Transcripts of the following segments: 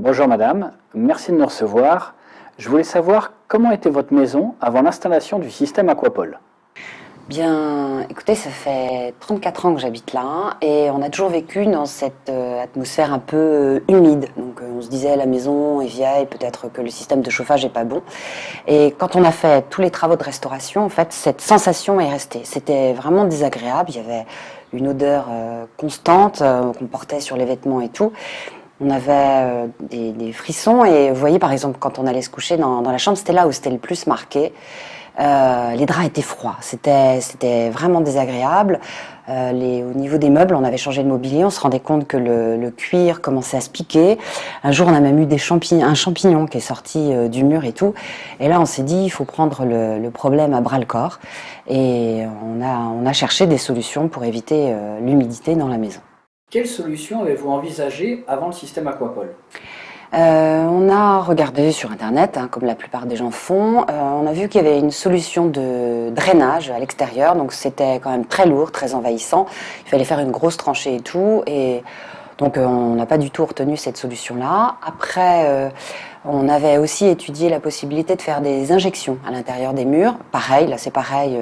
Bonjour madame, merci de nous recevoir. Je voulais savoir comment était votre maison avant l'installation du système Aquapol. Bien, écoutez, ça fait 34 ans que j'habite là et on a toujours vécu dans cette atmosphère un peu humide. Donc on se disait la maison est vieille, peut-être que le système de chauffage est pas bon. Et quand on a fait tous les travaux de restauration, en fait, cette sensation est restée. C'était vraiment désagréable. Il y avait une odeur constante qu'on portait sur les vêtements et tout. On avait des frissons et vous voyez par exemple quand on allait se coucher dans la chambre, c'était là où c'était le plus marqué. Les draps étaient froids, c'était vraiment désagréable. Au niveau des meubles, on avait changé de mobilier, on se rendait compte que le cuir commençait à se piquer. Un jour, on a même eu un champignon qui est sorti du mur et tout. Et là, on s'est dit, il faut prendre le problème à bras-le-corps. Et on a cherché des solutions pour éviter l'humidité dans la maison. Quelle solution avez-vous envisagée avant le système Aquapol? On a regardé sur Internet, hein, comme la plupart des gens font. On a vu qu'il y avait une solution de drainage à l'extérieur, donc c'était quand même très lourd, très envahissant. Il fallait faire une grosse tranchée et tout, et donc on n'a pas du tout retenu cette solution-là. Après, on avait aussi étudié la possibilité de faire des injections à l'intérieur des murs. Pareil, là c'est pareil,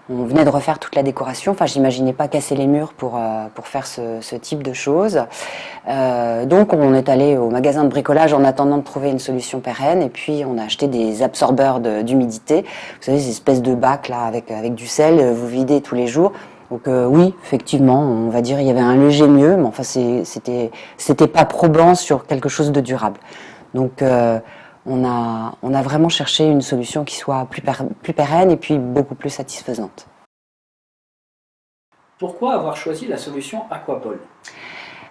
on venait de refaire toute la décoration. Enfin, j'imaginais pas casser les murs pour faire ce type de choses. Donc, on est allé au magasin de bricolage en attendant de trouver une solution pérenne. Et puis, on a acheté des absorbeurs d'humidité. Vous savez, ces espèces de bacs là avec du sel, vous videz tous les jours. Donc oui, effectivement, on va dire il y avait un léger mieux, mais enfin c'était pas probant sur quelque chose de durable. Donc on a vraiment cherché une solution qui soit plus pérenne et puis beaucoup plus satisfaisante. Pourquoi avoir choisi la solution Aquapol?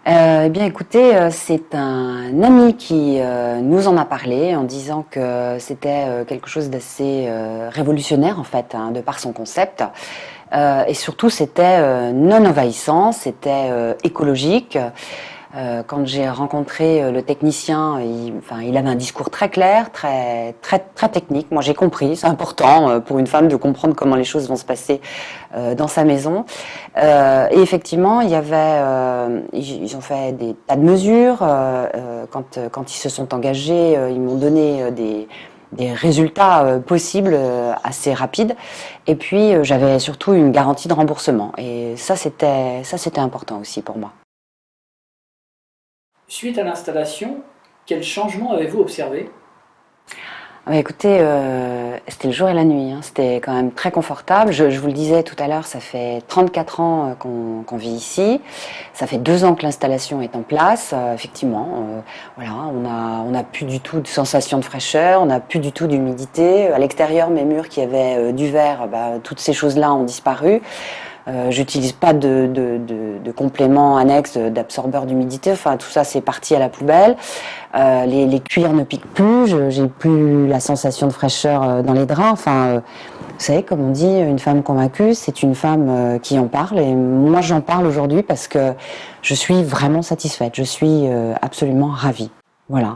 Eh bien écoutez, c'est un ami qui nous en a parlé en disant que c'était quelque chose d'assez révolutionnaire en fait, hein, de par son concept. Et surtout c'était non envahissant, c'était écologique. Quand j'ai rencontré le technicien, il avait un discours très clair, très technique. Moi, j'ai compris. C'est important pour une femme de comprendre comment les choses vont se passer dans sa maison. Et effectivement, il y avait, ils ont fait des tas de mesures. Quand ils se sont engagés, ils m'ont donné des résultats possibles assez rapides. Et puis, j'avais surtout une garantie de remboursement. Et ça, c'était important aussi pour moi. Suite à l'installation, quel changement avez-vous observé? Écoutez, c'était le jour et la nuit, hein. C'était quand même très confortable. Je vous le disais tout à l'heure, ça fait 34 ans qu'on vit ici. Ça fait 2 ans que l'installation est en place. Effectivement, voilà, on a plus du tout de sensation de fraîcheur, on n'a plus du tout d'humidité. À l'extérieur, mes murs qui avaient du verre, toutes ces choses-là ont disparu. J'utilise pas de compléments annexes, d'absorbeurs d'humidité. Enfin, tout ça, c'est parti à la poubelle. Les cuirs ne piquent plus. J'ai plus la sensation de fraîcheur dans les draps. Enfin, vous savez, comme on dit, une femme convaincue, c'est une femme qui en parle. Et moi, j'en parle aujourd'hui parce que je suis vraiment satisfaite. Je suis absolument ravie. Voilà.